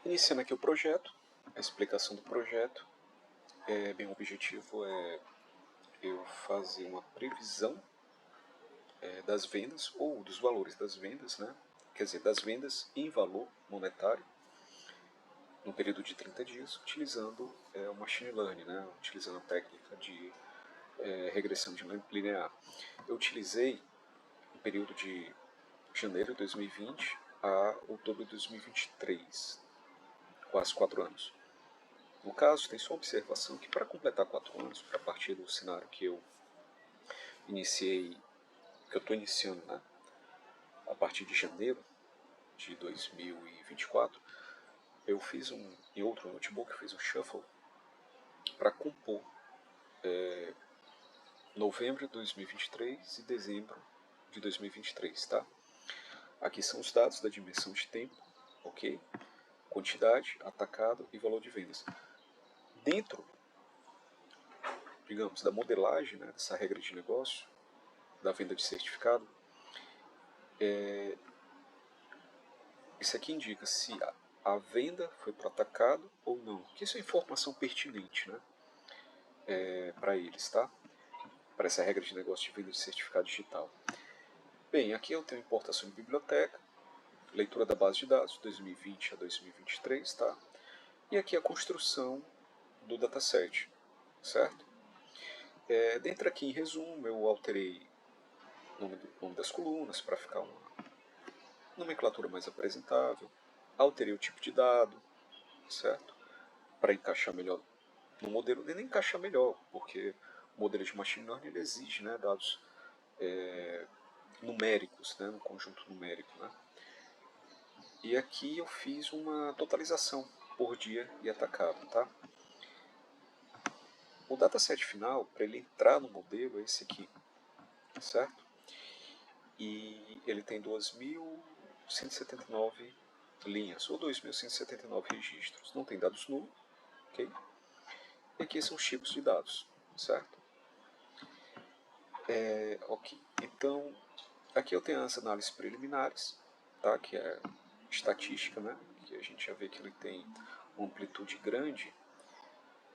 Iniciando aqui o projeto, a explicação do projeto. Bem, o objetivo é eu fazer uma previsão das vendas ou dos valores das vendas, né? Quer dizer, das vendas em valor monetário no período de 30 dias, utilizando o Machine Learning, né? Utilizando a técnica de regressão de linear. Eu utilizei o período de janeiro de 2020 a outubro de 2023, quase 4 anos. No caso, tem só observação que para completar 4 anos, a partir do cenário que eu iniciei, que eu estou iniciando, né, a partir de janeiro de 2024, eu fiz em outro notebook, eu fiz um shuffle para compor novembro de 2023 e dezembro de 2023, tá? Aqui são os dados da dimensão de tempo, ok? Quantidade, atacado e valor de vendas. Dentro, digamos, da modelagem, né, dessa regra de negócio, da venda de certificado, isso aqui indica se a venda foi para o atacado ou não. Que isso é informação pertinente, né, para eles, tá? Para essa regra de negócio de venda de certificado digital. Bem, aqui eu tenho importação de biblioteca, leitura da base de dados, 2020 a 2023, tá? E aqui a construção do dataset, certo? Dentro aqui, em resumo, eu alterei o nome das colunas para ficar uma nomenclatura mais apresentável, alterei o tipo de dado, certo? Para encaixar melhor no modelo, nem encaixar melhor, porque o modelo de machine learning ele exige, né, dados numéricos, né, no conjunto numérico, né? E aqui eu fiz uma totalização por dia e atacado, tá? O dataset final, para ele entrar no modelo, é esse aqui, certo? E ele tem 2.179 linhas, ou 2.179 registros. Não tem dados nulos, ok? E aqui são os tipos de dados, certo? Ok, então aqui eu tenho as análises preliminares, tá? Que é estatística, né? Que a gente já vê que ele tem uma amplitude grande,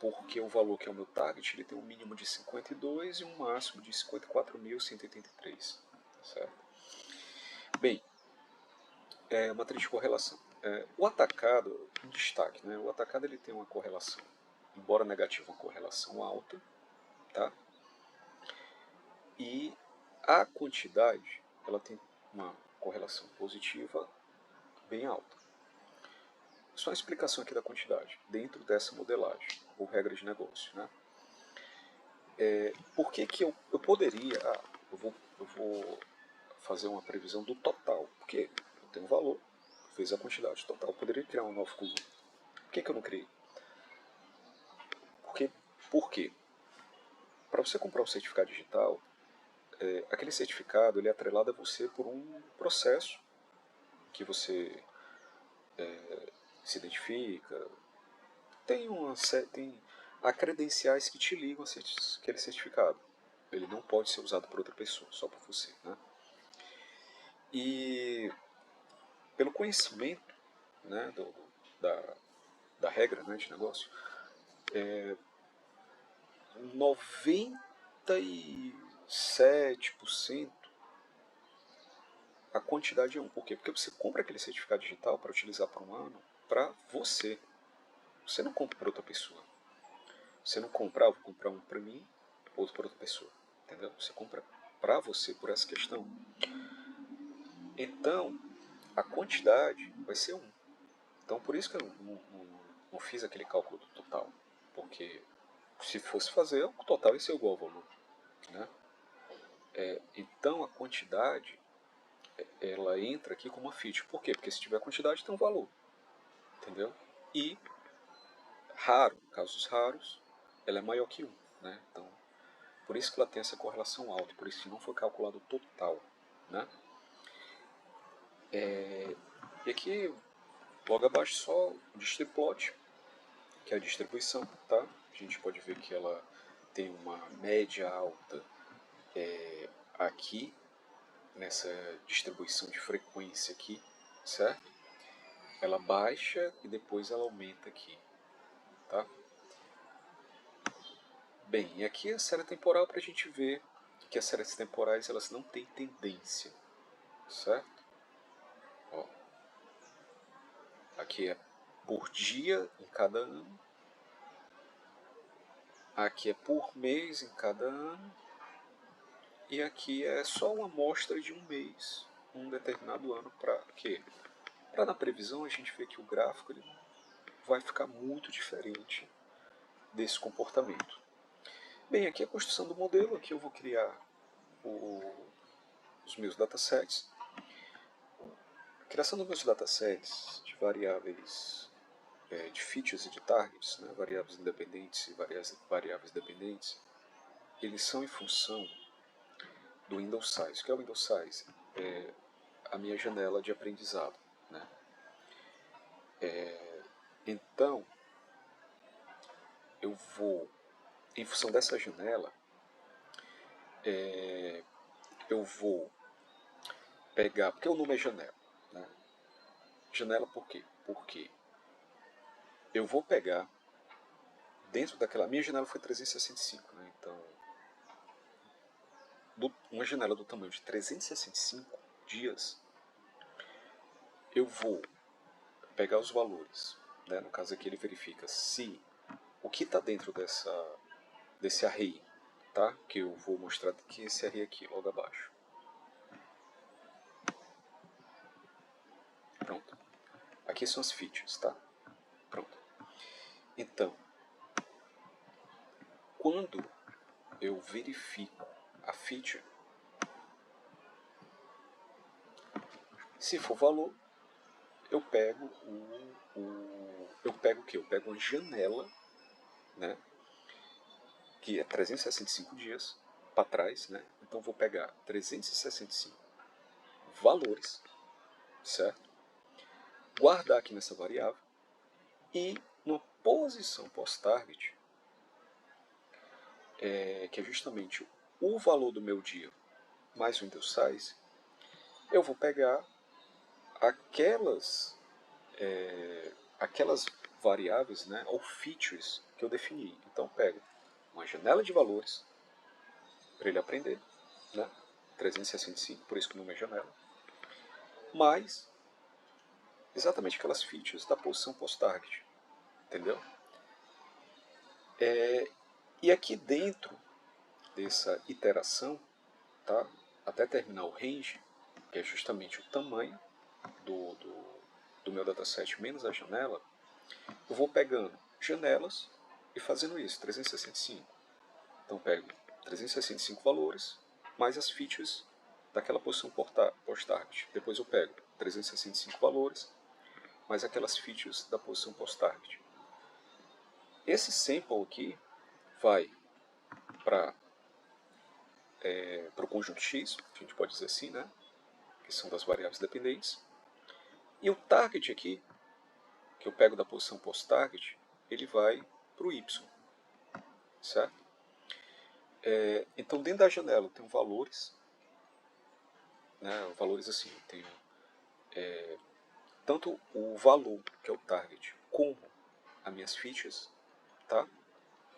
porque o valor que é o meu target, ele tem um mínimo de 52 e um máximo de 54.183, certo? Bem, matriz de correlação. O atacado, um destaque, né? O atacado ele tem uma correlação, embora negativa, uma correlação alta, tá? E a quantidade, ela tem uma correlação positiva bem alta. Só uma explicação aqui da quantidade, dentro dessa modelagem, ou regra de negócio, né? Por que que eu poderia, eu vou fazer uma previsão do total, porque eu tenho um valor, fiz a quantidade total, eu poderia criar um novo coluna. Por que que eu não criei? Por quê? Para você comprar um certificado digital, aquele certificado ele é atrelado a você por um processo que você se identifica, tem há credenciais que te ligam aquele certificado. Ele não pode ser usado por outra pessoa, só por você, né? E pelo conhecimento, né, da, da regra, né, de negócio, 97% a quantidade é 1. Por quê? Porque você compra aquele certificado digital para utilizar por um ano para você. Você não compra para outra pessoa. Você não compra, vou comprar um para mim, outro para outra pessoa. Entendeu? Você compra para você por essa questão. Então, a quantidade vai ser 1. Então, por isso que eu não fiz aquele cálculo do total. Porque se fosse fazer, o total ia ser igual ao volume. Né? Então, a quantidade ela entra aqui como uma feature. Por quê? Porque se tiver quantidade, tem um valor. Entendeu? E raro, casos raros, ela é maior que 1. Né? Então, por isso que ela tem essa correlação alta, por isso que não foi calculado o total. Né? E aqui, logo abaixo, só o distriplot, que é a distribuição. Tá? A gente pode ver que ela tem uma média alta aqui, nessa distribuição de frequência aqui, certo? ela baixa e depois ela aumenta aqui, tá? Bem, e aqui a série temporal para a gente ver que as séries temporais elas não têm tendência, certo? Ó, aqui é por dia em cada ano, aqui é por mês em cada ano, e aqui é só uma amostra de um mês, um determinado ano, para quê? Para na previsão a gente ver que o gráfico ele vai ficar muito diferente desse comportamento. Bem, aqui é a construção do modelo, aqui eu vou criar os meus datasets. A criação dos meus datasets de variáveis, de features e de targets, né, variáveis independentes e variáveis dependentes, eles são em função do Windows Size. O que é o Windows Size? É a minha janela de aprendizado, né? Então, eu vou, em função dessa janela, eu vou pegar, porque o nome é janela, né? Janela por quê? Porque eu vou pegar, dentro daquela, minha janela foi 365, né? Então, uma janela do tamanho de 365 dias, eu vou pegar os valores, né? No caso aqui ele verifica se o que está dentro desse array, tá? Que eu vou mostrar que esse array aqui, logo abaixo. Pronto. Aqui são as features, tá? Pronto. Então, quando eu verifico a feature, se for valor, eu pego eu pego o que? Eu pego uma janela, né? Que é 365 dias para trás, né? Então vou pegar 365 valores, certo? Guardar aqui nessa variável e numa posição pós-target, que é justamente o valor do meu dia mais o Windows Size, eu vou pegar aquelas variáveis, né, ou features que eu defini. Então eu pego uma janela de valores para ele aprender, né, 365, por isso que o nome é janela, mais exatamente aquelas features da posição post-target, entendeu? E aqui dentro dessa iteração, tá, até terminar o range, que é justamente o tamanho do meu dataset menos a janela, eu vou pegando janelas e fazendo isso, 365. Então eu pego 365 valores, mais as features daquela posição post-target. Depois eu pego 365 valores, mais aquelas features da posição post-target. Esse sample aqui vai para o conjunto X, que a gente pode dizer assim, né? Que são das variáveis dependentes. E o target aqui, que eu pego da posição post-target, ele vai para o Y, certo? Então, dentro da janela eu tenho valores, né? Valores assim, eu tenho tanto o valor, que é o target, como as minhas features, tá?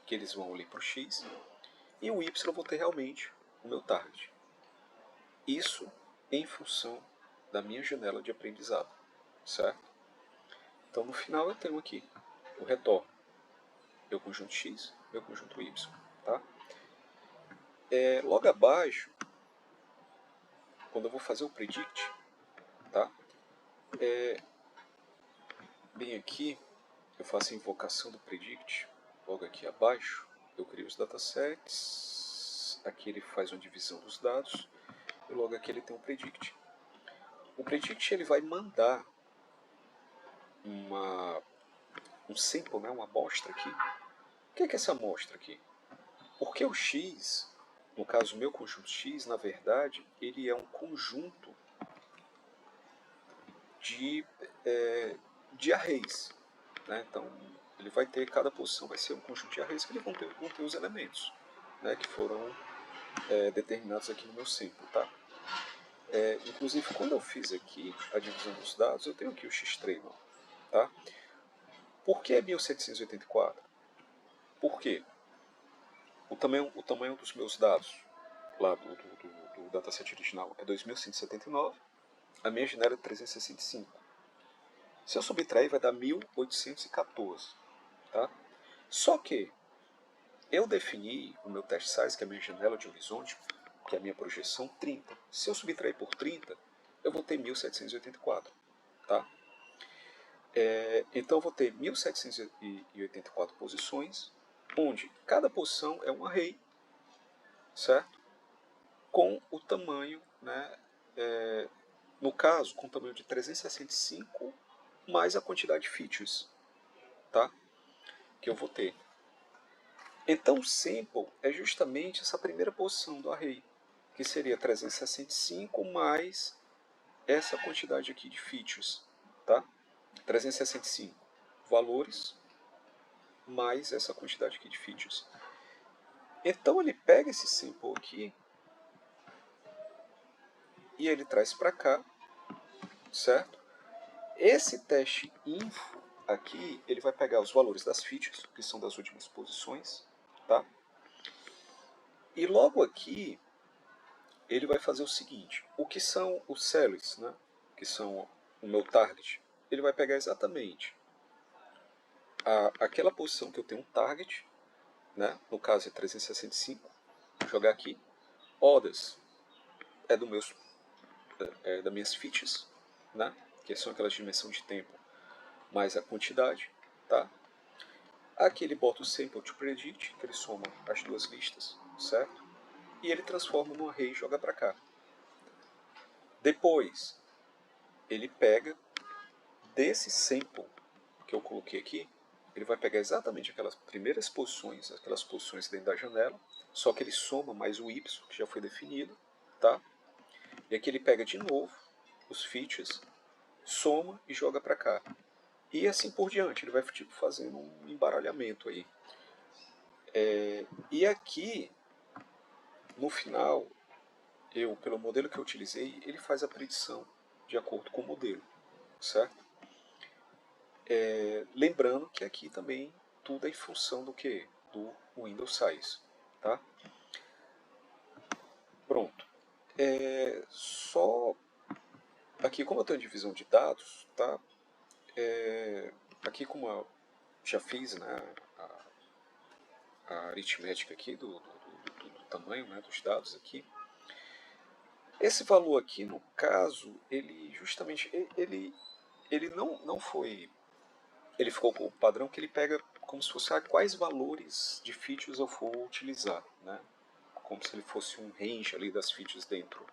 Que eles vão ali para o X, e o Y eu vou ter realmente o meu target. Isso em função da minha janela de aprendizado, certo? Então, no final eu tenho aqui o retorno, meu conjunto X, meu conjunto Y, tá? Logo abaixo, quando eu vou fazer o predict, tá? Bem aqui, eu faço a invocação do predict, logo aqui abaixo, eu crio os datasets, aqui ele faz uma divisão dos dados, e logo aqui ele tem um predict. O predict ele vai mandar um sample, né, uma amostra aqui. O que é essa amostra aqui? Porque o X, no caso o meu conjunto X, na verdade, ele é um conjunto de arrays, né? Então, ele vai ter, cada posição vai ser um conjunto de arrays que vão ter os elementos, né, que foram determinados aqui no meu sample, tá? Inclusive, quando eu fiz aqui a divisão dos dados, eu tenho aqui o X-Trailer. Tá? Por que 1784? Por quê? O tamanho dos meus dados lá do dataset original é 2179, a minha janela é 365. Se eu subtrair, vai dar 1814. Tá? Só que eu defini o meu test size, que é a minha janela de horizonte, que é a minha projeção, 30. Se eu subtrair por 30, eu vou ter 1784. Tá? Então eu vou ter 1784 posições, onde cada posição é um array, certo? Com o tamanho, né, no caso, com o tamanho de 365 mais a quantidade de features, tá? Que eu vou ter. Então o sample é justamente essa primeira posição do array, que seria 365 mais essa quantidade aqui de features, tá? 365 valores mais essa quantidade aqui de features. Então ele pega esse sample aqui e ele traz para cá, certo? Esse teste info aqui, ele vai pegar os valores das features, que são das últimas posições, tá? E logo aqui, ele vai fazer o seguinte, o que são os sellers, né? Que são o meu target. Ele vai pegar exatamente aquela posição que eu tenho um target, né? No caso é 365, vou jogar aqui. Others é das minhas features, né? Que são aquelas dimensões de tempo mais a quantidade, tá? Aqui ele bota o sample to predict, que ele soma as duas listas, certo? E ele transforma no array e joga para cá. Depois, ele pega desse sample que eu coloquei aqui, ele vai pegar exatamente aquelas primeiras posições, aquelas posições dentro da janela, só que ele soma mais o y, que já foi definido, tá? E aqui ele pega de novo os features, soma e joga para cá. E assim por diante, ele vai tipo, fazendo um embaralhamento aí. E aqui, no final, pelo modelo que eu utilizei, ele faz a predição de acordo com o modelo, certo? Lembrando que aqui também tudo é em função do que? Do Windows Size, tá? Pronto. Só aqui, como eu tenho divisão de dados, tá? Aqui como eu já fiz, né, a aritmética aqui do tamanho, né, dos dados aqui. Esse valor aqui, no caso, ele justamente ele não foi, ele ficou com o padrão que ele pega como se fosse quais valores de features eu for utilizar, né? Como se ele fosse um range ali das features dentro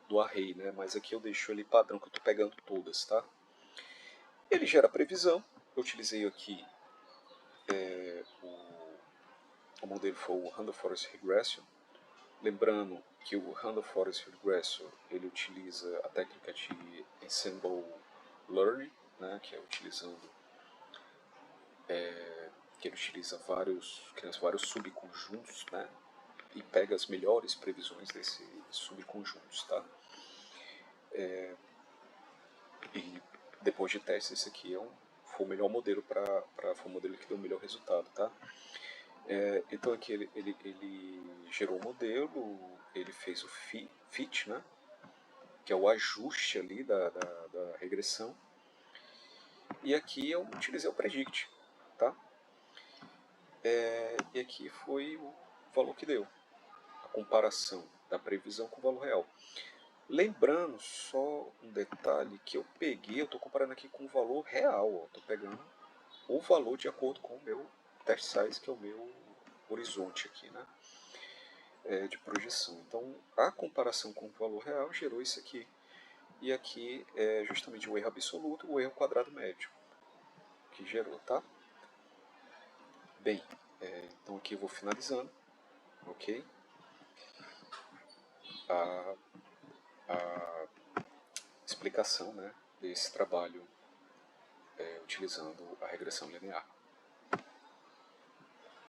do array, né? Mas aqui eu deixo ele padrão que eu estou pegando todas, tá? Ele gera previsão. Eu utilizei aqui o modelo foi o Random Forest Regression. Lembrando que o Random Forest Regression ele utiliza a técnica de Ensemble Learning, né, que é utilizando que ele utiliza cria vários subconjuntos, né, e pega as melhores previsões desses subconjuntos, tá? E depois de testes, esse aqui foi o melhor modelo foi o modelo que deu o melhor resultado, tá? Então aqui ele gerou o modelo, ele fez o fit, né? Que é o ajuste ali da regressão. E aqui eu utilizei o predict, tá? E aqui foi o valor que deu, a comparação da previsão com o valor real. Lembrando só um detalhe que eu estou comparando aqui com o valor real, estou pegando o valor de acordo com o meu test size, que é o meu horizonte aqui, né? De projeção. Então, a comparação com o valor real gerou isso aqui. E aqui é justamente o erro absoluto e o erro quadrado médio que gerou, tá? Bem, então aqui eu vou finalizando, ok? A explicação, né, desse trabalho utilizando a regressão linear.